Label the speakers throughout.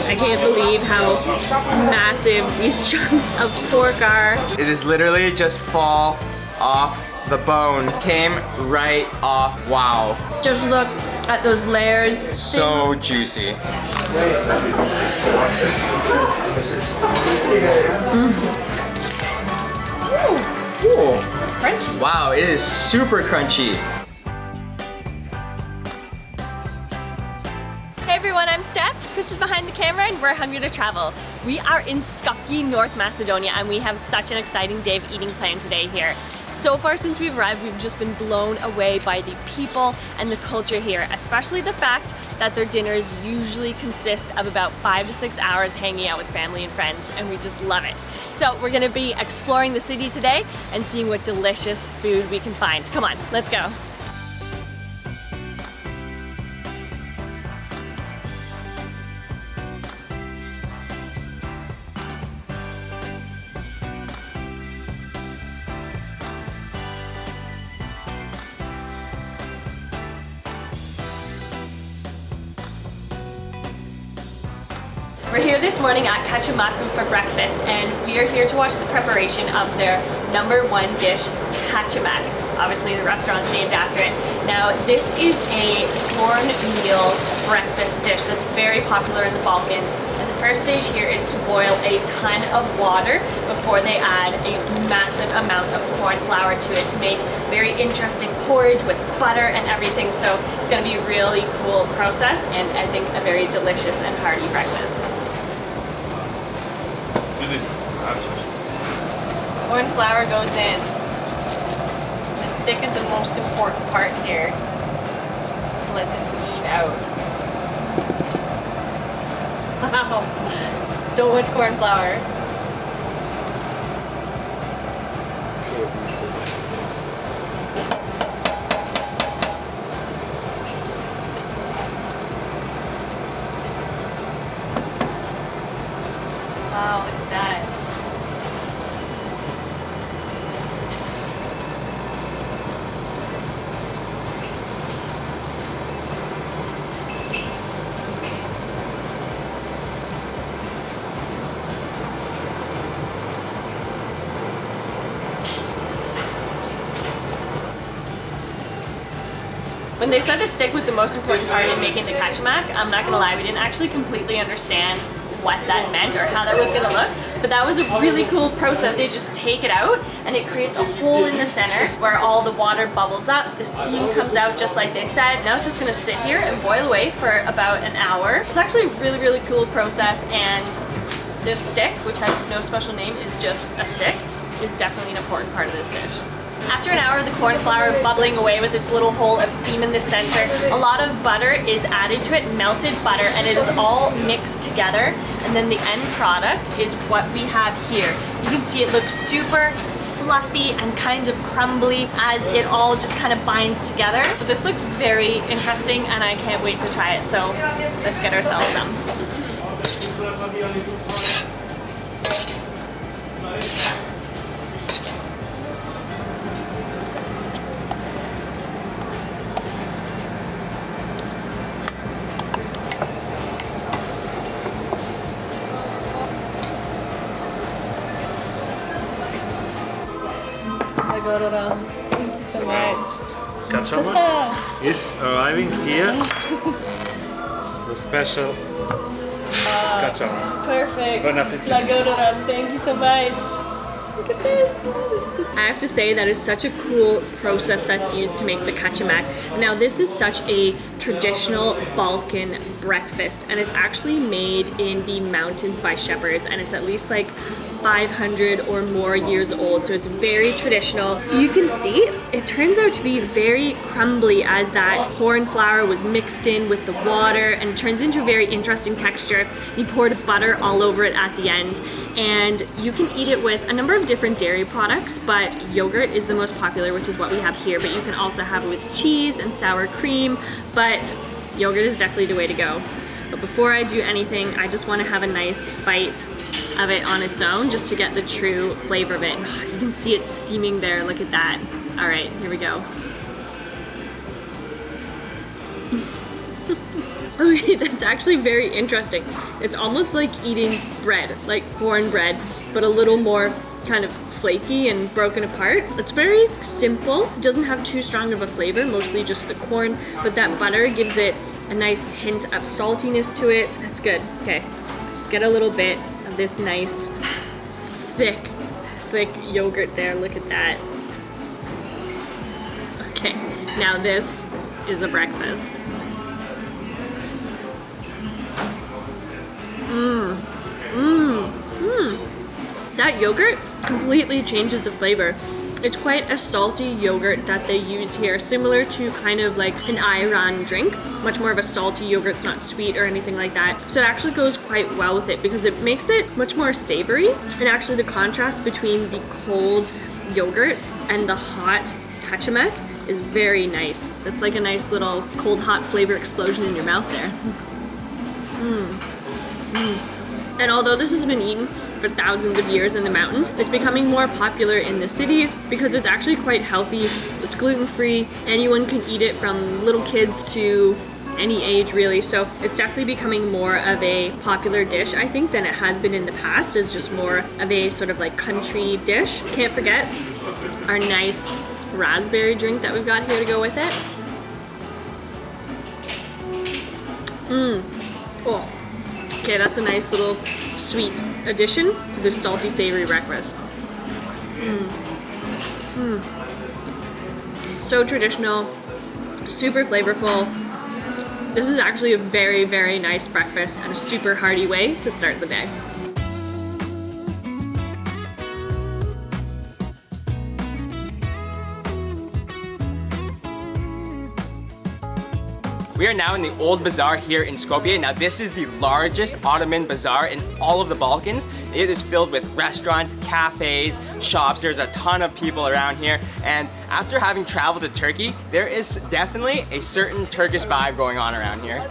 Speaker 1: I can't believe how massive these chunks of pork are.
Speaker 2: It is literally just fall off the bone. Came right off. Wow.
Speaker 1: Just look at those layers.
Speaker 2: So juicy. Ooh.
Speaker 1: It's crunchy.
Speaker 2: Wow, it is super crunchy.
Speaker 1: Hey everyone, I'm Steph. Chris is behind the camera and we're hungry to travel. We are in Skopje, North Macedonia, and we have such an exciting day of eating planned today here. So far since we've arrived, we've just been blown away by the people and the culture here, especially the fact that their dinners usually consist of about 5 to 6 hours hanging out with family and friends, and we just love it. So we're gonna be exploring the city today and seeing what delicious food we can find. Come on, let's go. We're here this morning at Kaçamak for breakfast, and we are here to watch the preparation of their #1 dish, kaçamak. Obviously the restaurant's named after it. Now this is a cornmeal breakfast dish that's very popular in the Balkans, and the first stage here is to boil a ton of water before they add a massive amount of corn flour to it to make very interesting porridge with butter and everything. So it's going to be a really cool process, and I think a very delicious and hearty breakfast. Corn flour goes in. The stick is the most important part here to let the steam out. Wow, so much corn flour. Wow, look at that. When they said the stick was the most important part in making the kaçamak, I'm not gonna lie, we didn't actually completely understand what that meant or how that was gonna look, but that was a really cool process. They just take it out and it creates a hole in the center where all the water bubbles up, the steam comes out just like they said. Now it's just gonna sit here and boil away for about an hour. It's actually a really, really cool process, and this stick, which has no special name, is just a stick, is definitely an important part of this dish. After an hour of the corn flour bubbling away with its little hole of steam in the center, a lot of butter is added to it, melted butter, and it is all mixed together. And then the end product is what we have here. You can see it looks super fluffy and kind of crumbly as it all just kind of binds together. But this looks very interesting and I can't wait to try it. So let's get ourselves some. Thank you so much.
Speaker 3: Kaçamak is arriving here. The special kaçamak.
Speaker 1: Perfect.
Speaker 3: Bon appetit.
Speaker 1: Lagodoran, thank you so much. Look at this. I have to say that is such a cool process that's used to make the kaçamak. Now this is such a traditional Balkan breakfast, and it's actually made in the mountains by shepherds, and it's at least like 500 or more years old, so it's very traditional. So you can see it turns out to be very crumbly as that corn flour was mixed in with the water, and it turns into a very interesting texture. You poured butter all over it at the end, and you can eat it with a number of different dairy products, but yogurt is the most popular, which is what we have here, but you can also have it with cheese and sour cream, but yogurt is definitely the way to go. But before I do anything, I just want to have a nice bite of it on its own just to get the true flavor of it. You can see it steaming there, look at that. All right, here we go. Okay, that's actually very interesting. It's almost like eating bread, like cornbread, but a little more kind of flaky and broken apart. It's very simple. It doesn't have too strong of a flavor, mostly just the corn, but that butter gives it a nice hint of saltiness to it. That's good. Okay, let's get a little bit of this nice, thick yogurt there. Look at that. Okay, now this is a breakfast. That yogurt completely changes the flavor. It's quite a salty yogurt that they use here, similar to kind of like an ayran drink, much more of a salty yogurt. It's not sweet or anything like that. So it actually goes quite well with it because it makes it much more savory. And actually the contrast between the cold yogurt and the hot kachamak is very nice. It's like a nice little cold hot flavor explosion in your mouth there. And although this has been eaten for thousands of years in the mountains, it's becoming more popular in the cities because it's actually quite healthy. It's gluten-free. Anyone can eat it, from little kids to any age really. So it's definitely becoming more of a popular dish, I think, than it has been in the past. It's just more of a sort of like country dish. Can't forget our nice raspberry drink that we've got here to go with it. Oh. Okay, that's a nice little sweet addition to this salty, savory breakfast. So traditional, super flavorful. This is actually a very, very nice breakfast and a super hearty way to start the day.
Speaker 2: We are now in the Old Bazaar here in Skopje. Now this is the largest Ottoman bazaar in all of the Balkans. It is filled with restaurants, cafes, shops. There's a ton of people around here. And after having traveled to Turkey, there is definitely a certain Turkish vibe going on around here.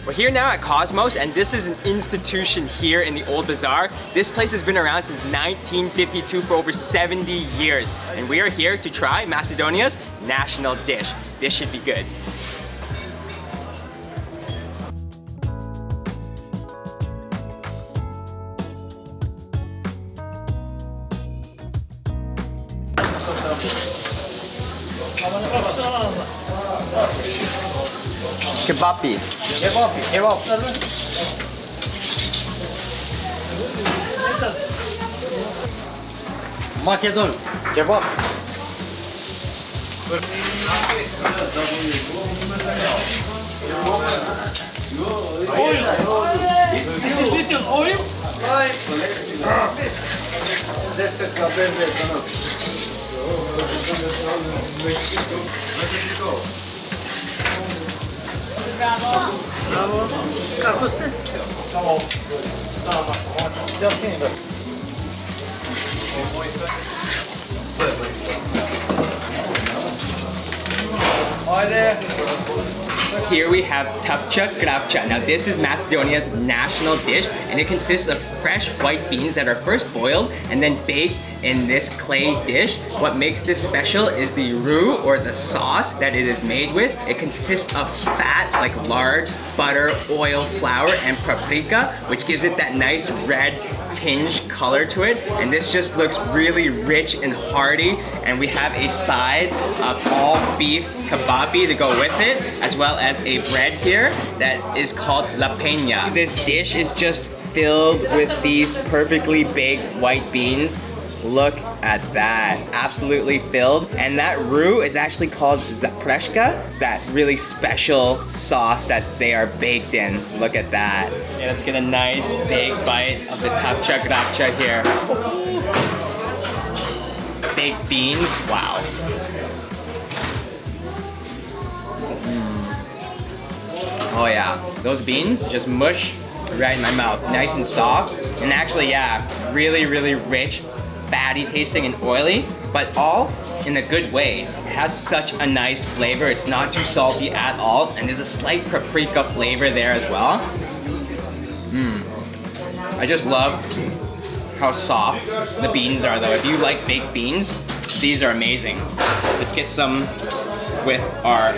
Speaker 2: We're here now at Cosmos, and this is an institution here in the Old Bazaar. This place has been around since 1952 for over 70 years. And we are here to try Macedonia's national dish. This should be good. Kebapi. Kebap.
Speaker 4: Makedon. Kebap.
Speaker 3: This is little oil. Bravo. Kako ste?
Speaker 2: Here we have tapcha krapcha. Now this is Macedonia's national dish, and it consists of fresh white beans that are first boiled and then baked in this clay dish. What makes this special is the roux, or the sauce that it is made with. It consists of fat like lard, butter, oil, flour, and paprika, which gives it that nice red tinge color to it. And this just looks really rich and hearty. And we have a side of all beef kebapi to go with it, as well as a bread here that is called la peña. This dish is just filled with these perfectly baked white beans. Look at that, absolutely filled. And that roux is actually called zapreshka, that really special sauce that they are baked in. Look at that. Yeah, let's get a nice big bite of the tapcha krapcha here. Baked beans, wow. Oh yeah, those beans just mush right in my mouth. Nice and soft, and actually, yeah, really, really rich, fatty tasting and oily, but all in a good way. It has such a nice flavor. It's not too salty at all, and there's a slight paprika flavor there as well. I just love how soft the beans are though. If you like baked beans, These are amazing. Let's get some with our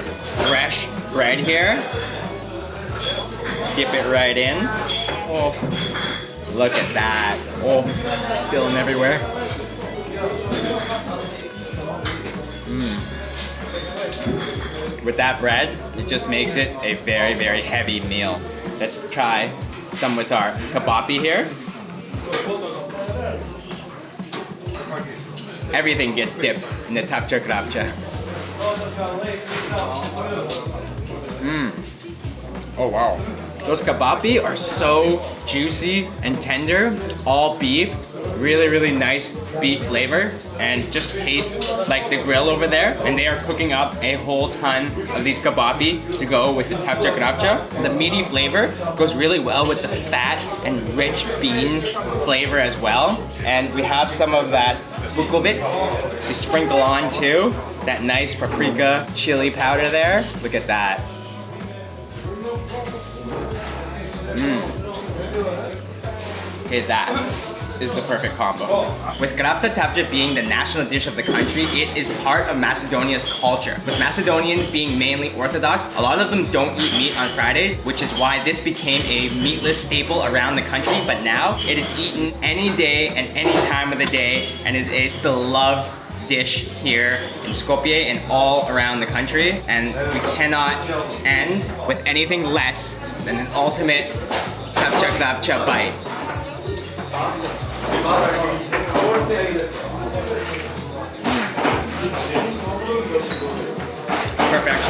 Speaker 2: fresh bread here. Dip it right in. Oh, look at that. Oh, spilling everywhere. With that bread, it just makes it a very, very heavy meal. Let's try some with our kabapi here. Everything gets dipped in the tapcha krapcha. Oh wow. Those kabapi are so juicy and tender, all beef, really, really nice beef flavor, and just taste like the grill over there. And they are cooking up a whole ton of these kabapi to go with the tapcha krapcha. The meaty flavor goes really well with the fat and rich bean flavor as well. And we have some of that bukovitz to sprinkle on too. That nice paprika chili powder there. Look at that. Okay, that is the perfect combo. With krapta tapcha being the national dish of the country, it is part of Macedonia's culture. With Macedonians being mainly Orthodox, a lot of them don't eat meat on Fridays, which is why this became a meatless staple around the country, but now it is eaten any day and any time of the day and is a beloved dish here in Skopje and all around the country. And we cannot end with anything less than an ultimate tapcha krapcha bite. Perfect.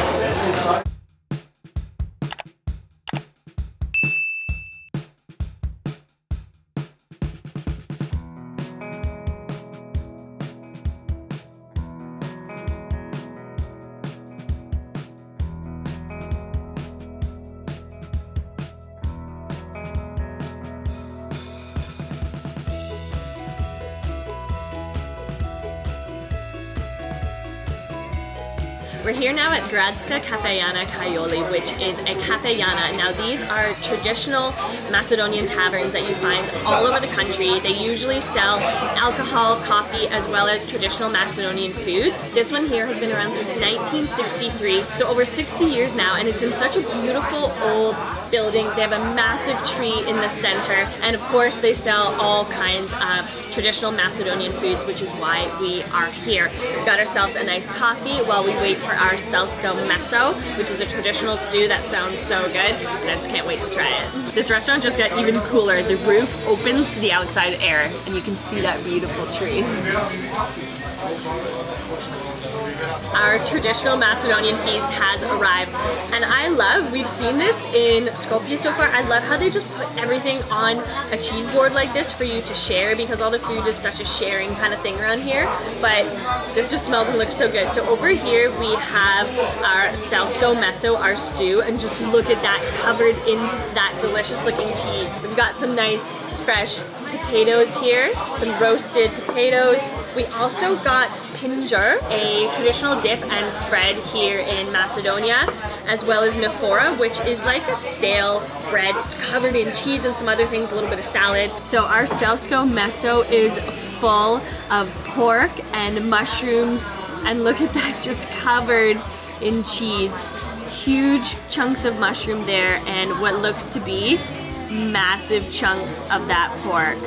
Speaker 1: We're here now at Gradska Kafejana Kajoli, which is a kafejana. Now these are traditional Macedonian taverns that you find all over the country. They usually sell alcohol, coffee, as well as traditional Macedonian foods. This one here has been around since 1963, so over 60 years now, and it's in such a beautiful old building. They have a massive tree in the center, and of course they sell all kinds of traditional Macedonian foods, which is why we are here. We've got ourselves a nice coffee while we wait for our Selsko Meso, which is a traditional stew that sounds so good, and I just can't wait to try it. This restaurant just got even cooler. The roof opens to the outside air, and you can see that beautiful tree. Our traditional Macedonian feast has arrived, and we've seen this in Skopje so far, I love how they just put everything on a cheese board like this for you to share, because all the food is such a sharing kind of thing around here, but this just smells and looks so good. So over here we have our Selsko Meso, our stew, and just look at that covered in that delicious looking cheese. We've got some nice fresh potatoes here, some roasted potatoes. We also got pinjer, a traditional dip and spread here in Macedonia, as well as nafora, which is like a stale bread. It's covered in cheese and some other things, a little bit of salad. So our Selsko Meso is full of pork and mushrooms, and look at that, just covered in cheese. Huge chunks of mushroom there, and what looks to be massive chunks of that pork.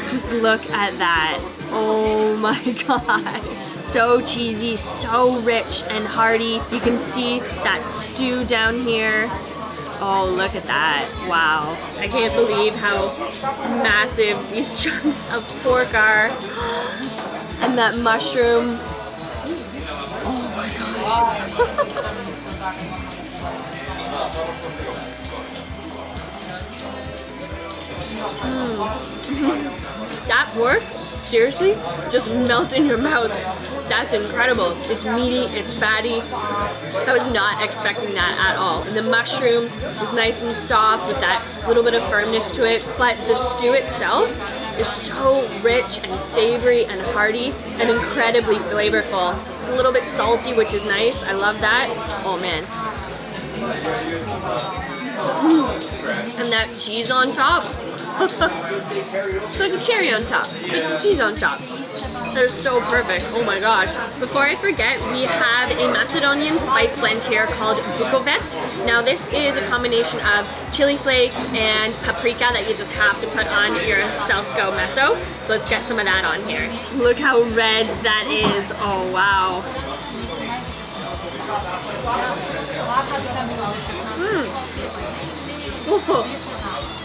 Speaker 1: Just look at that. Oh my gosh. So cheesy, so rich and hearty. You can see that stew down here. Oh, look at that. Wow. I can't believe how massive these chunks of pork are. And that mushroom. Oh my gosh. That pork, seriously, just melts in your mouth. That's incredible. It's meaty, it's fatty. I was not expecting that at all. And the mushroom is nice and soft with that little bit of firmness to it, but the stew itself is so rich and savory and hearty and incredibly flavorful. It's a little bit salty, which is nice. I love that. Oh man. And that cheese on top. It's like a cherry on top. It's the cheese on top. They're so perfect. Oh my gosh. Before I forget, we have a Macedonian spice blend here called Bukovec. Now this is a combination of chili flakes and paprika that you just have to put on your Selsko meso. So let's get some of that on here. Look how red that is. Oh wow.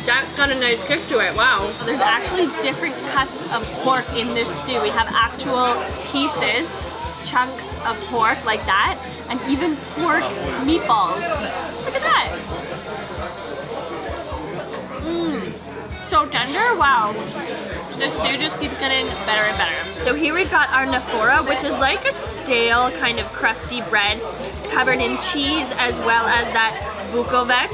Speaker 1: That got a nice kick to it, wow. There's actually different cuts of pork in this stew. We have actual pieces, chunks of pork like that, and even pork meatballs. Look at that. So tender, wow. The stew just keeps getting better and better. So here we've got our nafora, which is like a stale kind of crusty bread. It's covered in cheese as well as that bukovec.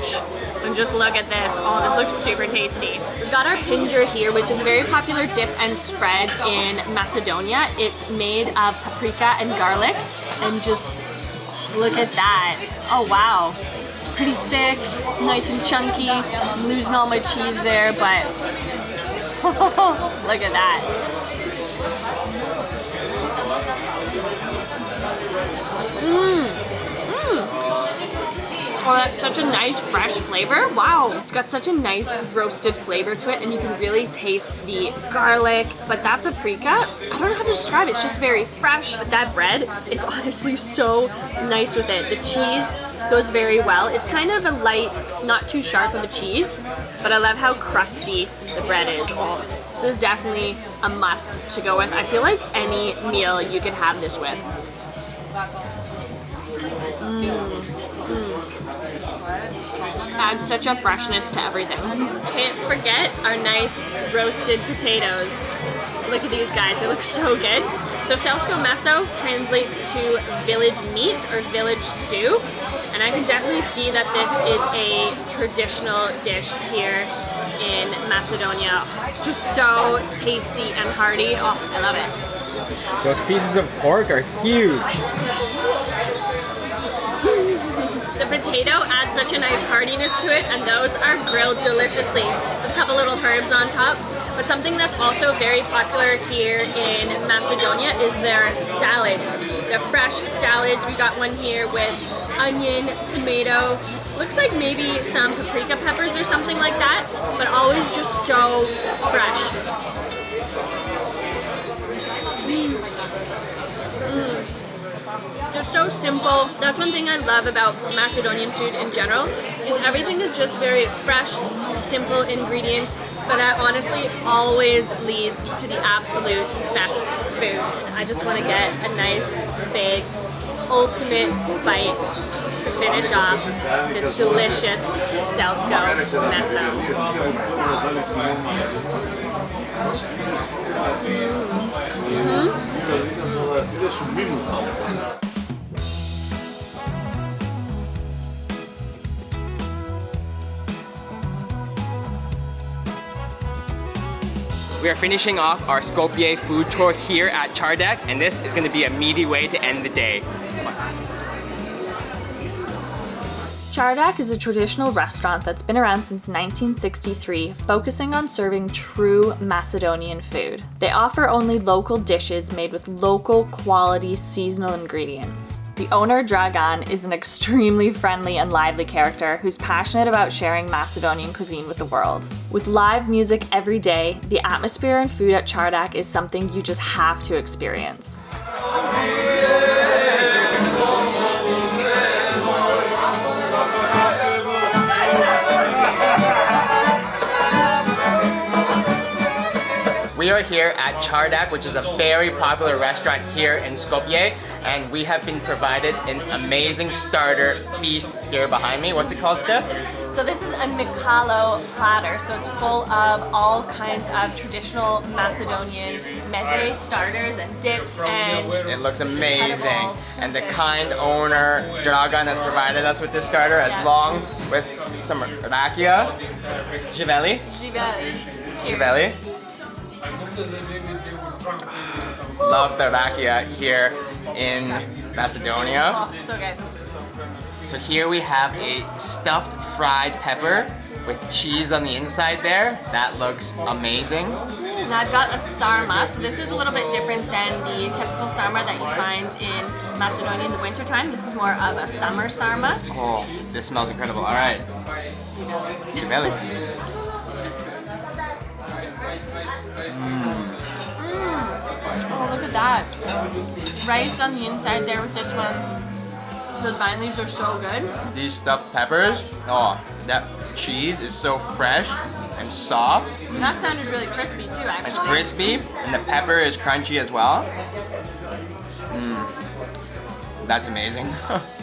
Speaker 1: And just look at this. Oh, this looks super tasty. We've got our pinjer here, which is a very popular dip and spread in Macedonia. It's made of paprika and garlic. And just look at that. Oh, wow. It's pretty thick, nice and chunky. I'm losing all my cheese there, but look at that. Oh, that's such a nice fresh flavor. Wow, it's got such a nice roasted flavor to it, and you can really taste the garlic. But that paprika, I don't know how to describe it. It's just very fresh. But that bread is honestly so nice with it. The cheese goes very well. It's kind of a light, not too sharp of a cheese, but I love how crusty the bread is. Oh, this is definitely a must to go with. I feel like any meal you could have this with. Adds such a freshness to everything. Can't forget our nice roasted potatoes. Look at these guys, they look so good. So Selsko meso translates to village meat or village stew. And I can definitely see that this is a traditional dish here in Macedonia. It's just so tasty and hearty. Oh, I love it.
Speaker 2: Those pieces of pork are huge.
Speaker 1: The potato adds such a nice heartiness to it, and those are grilled deliciously. A couple little herbs on top. But something that's also very popular here in Macedonia is their salads. The fresh salads. We got one here with onion, tomato, looks like maybe some paprika peppers or something like that, but always just so fresh. Just so simple. That's one thing I love about Macedonian food in general, is everything is just very fresh, simple ingredients, but that honestly always leads to the absolute best food. I just want to get a nice, big, ultimate bite to finish off this delicious Selsko meso.
Speaker 2: We are finishing off our Skopje food tour here at Çardak, and this is going to be a meaty way to end the day.
Speaker 1: Çardak is a traditional restaurant that's been around since 1963, focusing on serving true Macedonian food. They offer only local dishes made with local quality seasonal ingredients. The owner, Dragan, is an extremely friendly and lively character who's passionate about sharing Macedonian cuisine with the world. With live music every day, the atmosphere and food at Çardak is something you just have to experience.
Speaker 2: We are here at Çardak, which is a very popular restaurant here in Skopje, and we have been provided an amazing starter feast here behind me. What's it called, Steph?
Speaker 1: So this is a Mikalo platter, so it's full of all kinds of traditional Macedonian meze starters and dips, and
Speaker 2: it looks amazing. And the kind owner, Dragan, has provided us with this starter, along with some rakia, jiveli. Jiveli. Love the rakia here in Macedonia.
Speaker 1: Oh, so good.
Speaker 2: So here we have a stuffed fried pepper with cheese on the inside there. That looks amazing.
Speaker 1: And I've got a sarma. So this is a little bit different than the typical sarma that you find in Macedonia in the wintertime. This is more of a summer sarma.
Speaker 2: Oh, this smells incredible. All right. Your belly.
Speaker 1: Oh, look at that. Rice on the inside there with this one. Those vine leaves are so good.
Speaker 2: These stuffed peppers, oh, that cheese is so fresh and soft.
Speaker 1: And that sounded really crispy too, actually.
Speaker 2: It's crispy, and the pepper is crunchy as well. That's amazing.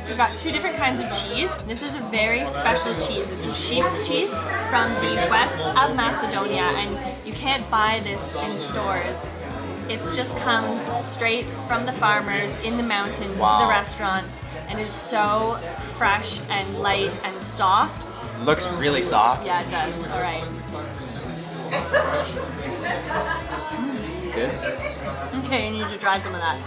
Speaker 1: We've got two different kinds of cheese. This is a very special cheese. It's a sheep's cheese from the west of Macedonia, and you can't buy this in stores. It just comes straight from the farmers in the mountains to the restaurants, and it is so fresh and light and soft.
Speaker 2: Looks really soft.
Speaker 1: Yeah, it does. All right.
Speaker 2: Good.
Speaker 1: Okay, you need to try some of that.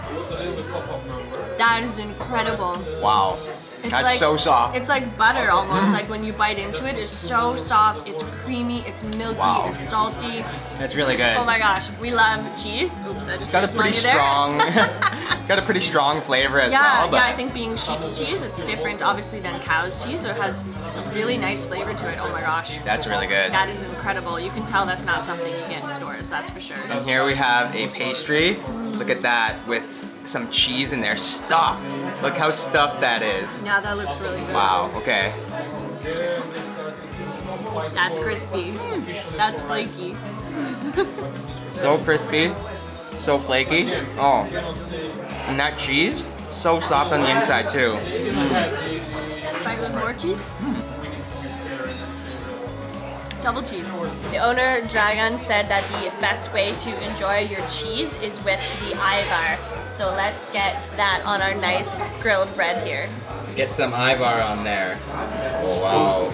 Speaker 1: That is incredible.
Speaker 2: Wow.
Speaker 1: It's
Speaker 2: That's
Speaker 1: like,
Speaker 2: so soft.
Speaker 1: It's like butter almost. Like when you bite into it, it's so soft. It's creamy. It's milky.
Speaker 2: Wow.
Speaker 1: It's salty.
Speaker 2: That's really good.
Speaker 1: Oh my gosh, we love cheese. Oops, I just
Speaker 2: It's got a pretty
Speaker 1: swung you there.
Speaker 2: strong, got a pretty strong flavor as well. But
Speaker 1: Yeah, I think being sheep's cheese, it's different obviously than cow's cheese, so it has a really nice flavor to it. Oh my gosh.
Speaker 2: that's really good.
Speaker 1: That is incredible. You can tell that's not something you get in stores, that's for sure.
Speaker 2: And here we have a pastry. Look at that with some cheese in there, stuffed. Look how stuffed that is.
Speaker 1: Yeah, that looks really good.
Speaker 2: Wow. Okay.
Speaker 1: That's crispy. That's flaky.
Speaker 2: So crispy, so flaky. Oh, and that cheese, so soft on the inside too.
Speaker 1: Bite with more cheese? Double cheese. The owner, Dragan, said that the best way to enjoy your cheese is with the Ivar. So let's get that on our nice grilled bread here.
Speaker 2: Get some Ivar on there. Oh wow.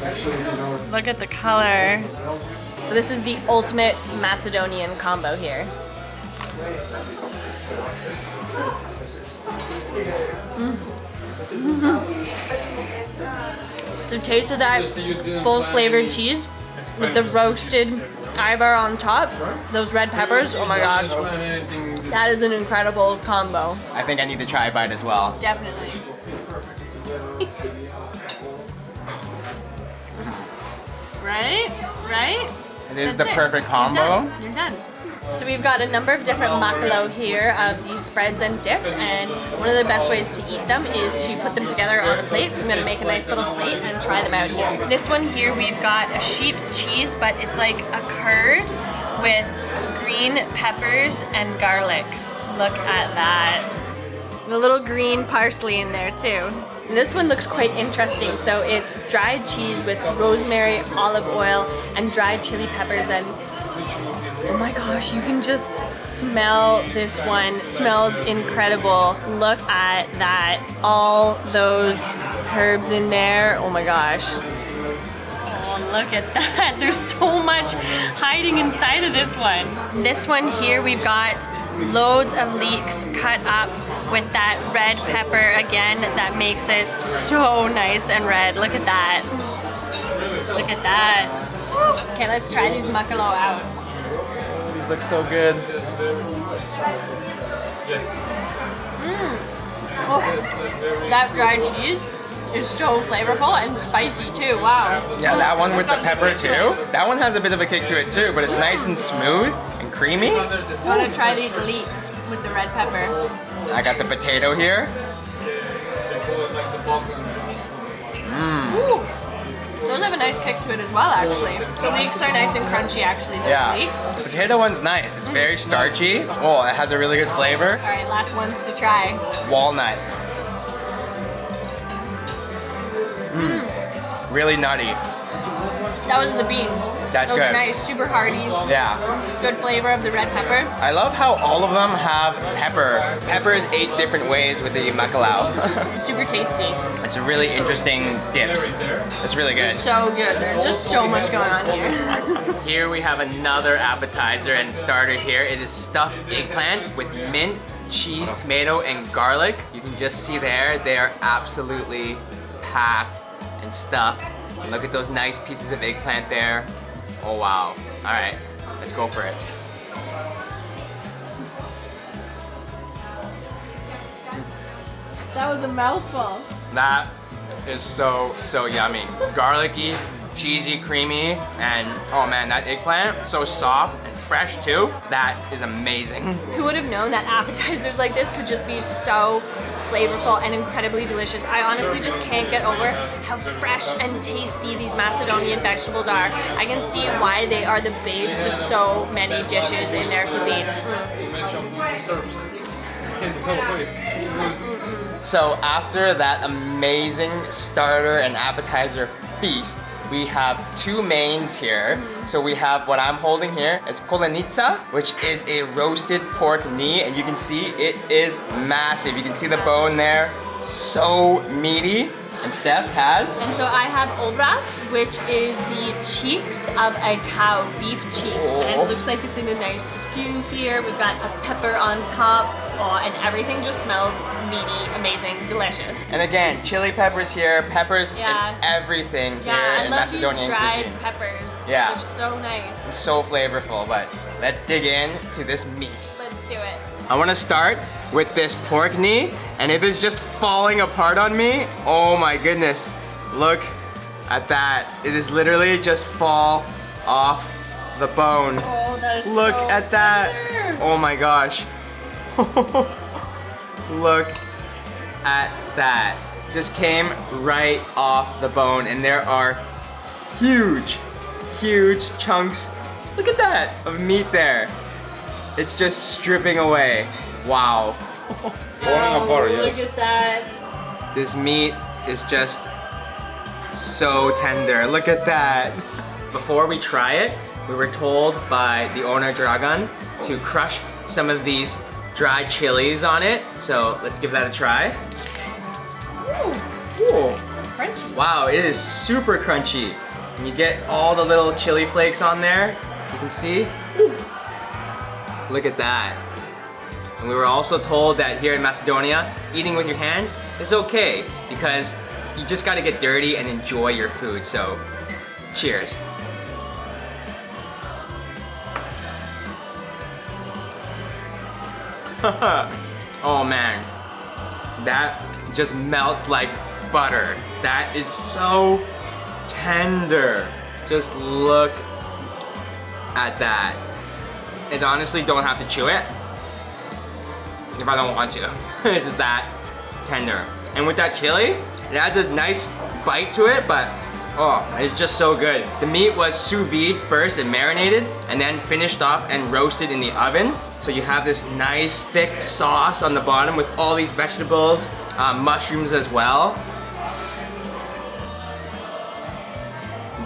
Speaker 1: Look at the color. So this is the ultimate Macedonian combo here. The taste of that full flavored cheese with the roasted Ivar on top, those red peppers, oh my gosh. That is an incredible combo.
Speaker 2: I think I need to try a bite as well.
Speaker 1: Definitely. Right? Right?
Speaker 2: It is
Speaker 1: That's
Speaker 2: the perfect combo.
Speaker 1: You're done. So we've got a number of different makalo here of these spreads and dips, and one of the best ways to eat them is to put them together on a plate. So I'm gonna make a nice little plate and try them out here. This one here, we've got a sheep's cheese, but it's like a curd with green peppers and garlic. Look at that. The little green parsley in there too. And this one looks quite interesting. So it's dried cheese with rosemary, olive oil, and dried chili peppers, and oh my gosh, you can just smell this one. It smells incredible. Look at that. All those herbs in there. Oh my gosh. Oh, look at that. There's so much hiding inside of this one. This one here, we've got loads of leeks cut up with that red pepper again. That makes it so nice and red. Look at that. Look at that. Okay, let's try these makalo out.
Speaker 2: These look so good.
Speaker 1: Oh, that dried cheese is so flavorful and spicy too. Wow.
Speaker 2: Yeah, that one with the pepper too. That one has a bit of a kick to it too, but it's nice and smooth and creamy.
Speaker 1: I want to try these leeks with the red pepper.
Speaker 2: I got the potato here.
Speaker 1: Ooh. Those have a nice kick to it as well, actually. The leeks are nice and crunchy, actually. Those
Speaker 2: Yeah.
Speaker 1: leeks.
Speaker 2: The potato one's nice. It's very starchy. Oh, it has a really good flavor.
Speaker 1: All right, last ones to try.
Speaker 2: Walnut. Really nutty.
Speaker 1: That was the beans.
Speaker 2: That's
Speaker 1: Those are
Speaker 2: good.
Speaker 1: nice, super hearty.
Speaker 2: Yeah.
Speaker 1: Good flavor of the red pepper.
Speaker 2: I love how all of them have pepper. Pepper is 8 different ways with the makalau.
Speaker 1: Super tasty.
Speaker 2: It's a really interesting dips. It's really good.
Speaker 1: So good. There's just so much going on here.
Speaker 2: Here we have another appetizer and starter here. It is stuffed eggplant with mint, cheese, tomato, and garlic. You can just see there, they are absolutely packed and stuffed. And look at those nice pieces of eggplant there. Oh wow. All right, let's go for it.
Speaker 1: That was a mouthful.
Speaker 2: That is so yummy. Garlicky, cheesy, creamy, and oh man, that eggplant, so soft and fresh too. That is amazing.
Speaker 1: Who would have known that appetizers like this could just be so flavorful and incredibly delicious? I honestly just can't get over how fresh and tasty these Macedonian vegetables are. I can see why they are the base to so many dishes in their cuisine.
Speaker 2: So after that amazing starter and appetizer feast, we have two mains here. So we have what I'm holding here. It's kolenica, which is a roasted pork knee, and you can see it is massive. You can see the bone there, so meaty. And Steph has?
Speaker 1: And so I have obraz, which is the cheeks of a cow, beef cheeks. And it looks like it's in a nice stew here. We've got a pepper on top. Oh, and everything just smells meaty, amazing, delicious.
Speaker 2: And again, chili peppers here, peppers
Speaker 1: Yeah.
Speaker 2: in everything here
Speaker 1: Yeah, I
Speaker 2: in
Speaker 1: love
Speaker 2: Macedonian
Speaker 1: these dried
Speaker 2: cuisine.
Speaker 1: peppers.
Speaker 2: Yeah.
Speaker 1: They're so nice.
Speaker 2: It's so flavorful, but let's dig in to this meat.
Speaker 1: Let's do it.
Speaker 2: I want to start with this pork knee, and it is just falling apart on me. Oh my goodness, look at that. It is literally just fall off the bone.
Speaker 1: Oh, that is
Speaker 2: Look
Speaker 1: so
Speaker 2: at that.
Speaker 1: tender.
Speaker 2: Oh my gosh. Look at that. Just came right off the bone, and there are huge chunks. Look at that, of meat there. It's just stripping away. Wow.
Speaker 5: Falling apart, yes.
Speaker 1: Look at that.
Speaker 2: This meat is just so tender. Look at that. Before we try it, we were told by the owner Dragan to crush some of these dried chilies on it. So let's give that a try. Ooh.
Speaker 1: It's crunchy.
Speaker 2: Wow, it is super crunchy. And you get all the little chili flakes on there. You can see. Ooh. Look at that. And we were also told that here in Macedonia, eating with your hands is okay because you just gotta get dirty and enjoy your food. So, cheers. Oh man, that just melts like butter. That is so tender. Just look at that. And honestly, don't have to chew it if I don't want to. It's just that tender. And with that chili, it adds a nice bite to it, but oh, it's just so good. The meat was sous vide first and marinated, and then finished off and roasted in the oven. So you have this nice thick sauce on the bottom with all these vegetables, mushrooms as well.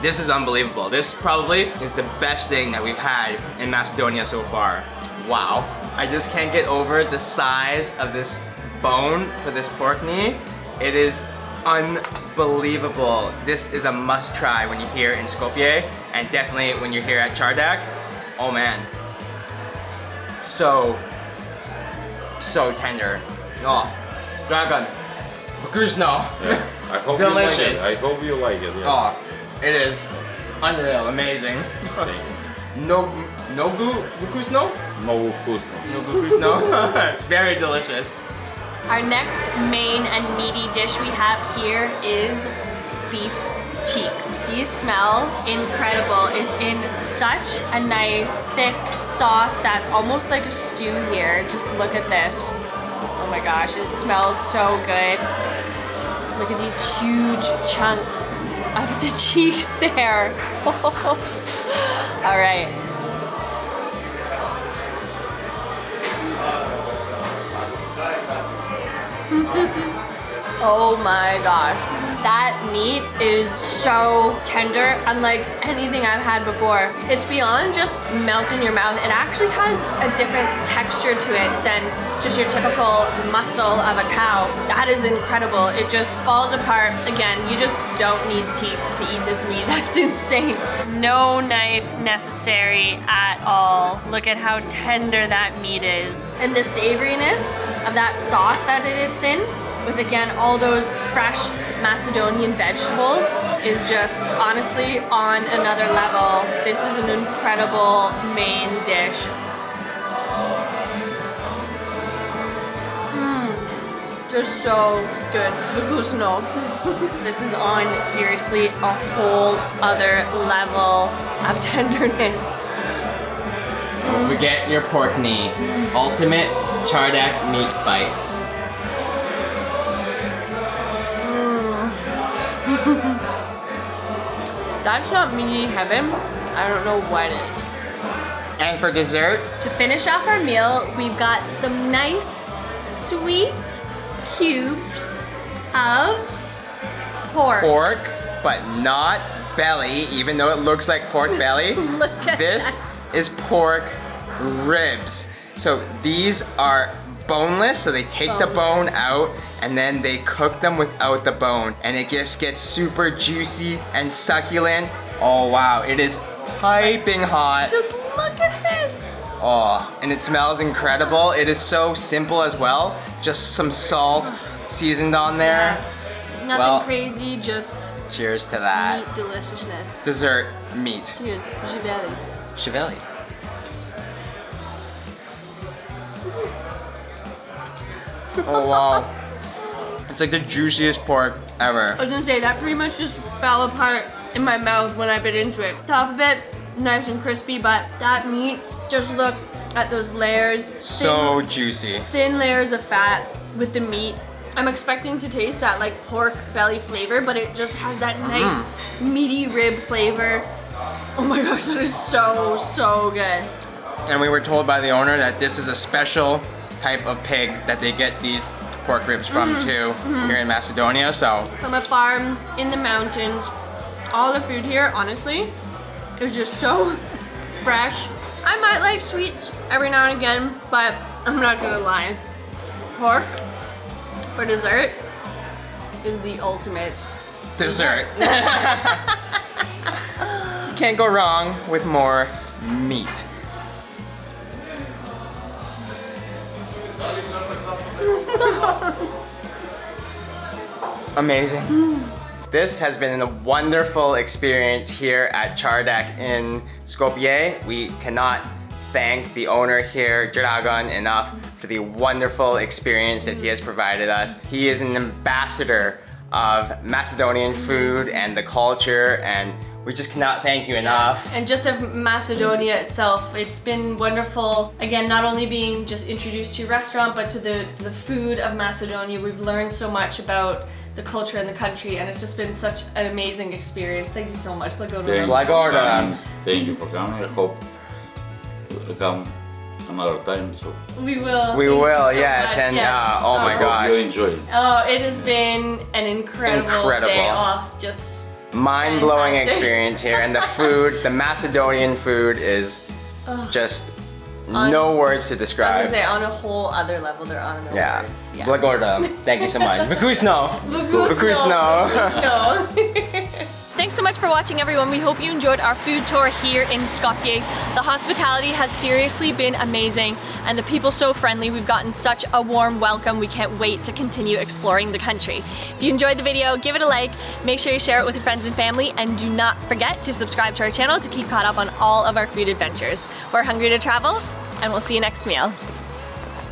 Speaker 2: This is unbelievable. This probably is the best thing that we've had in Macedonia so far. Wow. I just can't get over the size of this bone for this pork knee. It is unbelievable. This is a must try when you're here in Skopje, and definitely when you're here at Çardak. Oh man. So tender. Oh, Dragan, vkusno.
Speaker 5: Yeah. I hope
Speaker 2: Delicious.
Speaker 5: you like it. I hope you like it. Yeah.
Speaker 2: Oh, it is unreal, amazing.
Speaker 5: Thank you.
Speaker 2: Nogu vkusno?
Speaker 5: Много вкусно.
Speaker 2: Nogu vkusno. Very delicious.
Speaker 1: Our next main and meaty dish we have here is beef cheeks. These smell incredible. It's in such a nice thick sauce that's almost like a stew here. Just look at this. Oh my gosh, it smells so good. Look at these huge chunks of the cheeks there. All right. Oh my gosh. That meat is so tender, unlike anything I've had before. It's beyond just melt in your mouth. It actually has a different texture to it than just your typical muscle of a cow. That is incredible. It just falls apart. Again, you just don't need teeth to eat this meat. That's insane. No knife necessary at all. Look at how tender that meat is. And the savoriness of that sauce that it's in, with again all those fresh Macedonian vegetables, is just honestly on another level. This is an incredible main dish. Just so good. Vkusno. This is on seriously a whole other level of tenderness.
Speaker 2: Don't forget your pork knee. Ultimate Chardak meat bite.
Speaker 1: That's not meaty heaven. I don't know what is.
Speaker 2: And for dessert,
Speaker 1: To finish off our meal, we've got some nice, sweet cubes of pork.
Speaker 2: pork, but not belly, even though it looks like pork belly.
Speaker 1: Look at
Speaker 2: This
Speaker 1: that.
Speaker 2: is pork ribs. So these are boneless, so they take the bone out and then they cook them without the bone, and it just gets super juicy and succulent. Oh wow, it is piping hot.
Speaker 1: Just look at this.
Speaker 2: Oh, and it smells incredible. It is so simple as well. Just some salt seasoned on there.
Speaker 1: Nothing
Speaker 2: Well-
Speaker 1: crazy, just
Speaker 2: Cheers to that.
Speaker 1: meat deliciousness.
Speaker 2: Dessert meat.
Speaker 1: Cheers, Givelli.
Speaker 2: Chevelli. Oh wow. It's like the juiciest pork ever.
Speaker 1: I was gonna say, that pretty much just fell apart in my mouth when I bit into it. Top of it, nice and crispy, but that meat, just look at those layers.
Speaker 2: So juicy.
Speaker 1: Thin layers of fat with the meat. I'm expecting to taste that like pork belly flavor, but it just has that nice meaty rib flavor. Oh my gosh, that is so, so good.
Speaker 2: And we were told by the owner that this is a special type of pig that they get these pork ribs from too here in Macedonia. So
Speaker 1: From a farm in the mountains. All the food here, honestly, is just so fresh. I might like sweets every now and again, but I'm not gonna lie. Pork for dessert is the ultimate.
Speaker 2: dessert. Can't go wrong with more meat. Amazing. This has been a wonderful experience here at Chardak in Skopje. We cannot thank the owner here, Dragan, enough for the wonderful experience that he has provided us. He is an ambassador of Macedonian food and the culture, and we just cannot thank you enough.
Speaker 1: And just of Macedonia itself, it's been wonderful. Again, not only being just introduced to your restaurant, but to the food of Macedonia. We've learned so much about the culture and the country, and it's just been such an amazing experience. Thank you so much.
Speaker 2: Blagorda.
Speaker 5: Thank you for coming. I hope to come another time. So
Speaker 1: We will.
Speaker 2: We
Speaker 1: Thank you
Speaker 2: will,
Speaker 1: so
Speaker 2: yes,
Speaker 1: much,
Speaker 2: and
Speaker 1: yes.
Speaker 2: oh my
Speaker 5: I
Speaker 2: gosh.
Speaker 5: hope you enjoy it.
Speaker 1: Oh, it has been an incredible
Speaker 2: Incredible.
Speaker 1: day off. Just
Speaker 2: Mind-blowing
Speaker 1: Fantastic.
Speaker 2: experience here, and the food, the Macedonian food is just no words to
Speaker 1: I was
Speaker 2: describe.
Speaker 1: gonna say, on a whole other level, there are no
Speaker 2: Yeah.
Speaker 1: words.
Speaker 2: Blagorda, thank you so much. Vkusno.
Speaker 1: Vkusno.
Speaker 2: Vkusno.
Speaker 1: Thanks so much for watching, everyone. We hope you enjoyed our food tour here in Skopje. The hospitality has seriously been amazing, and the people so friendly. We've gotten such a warm welcome. We can't wait to continue exploring the country. If you enjoyed the video, give it a like, make sure you share it with your friends and family, and do not forget to subscribe to our channel to keep caught up on all of our food adventures. We're hungry to travel, and we'll see you next meal.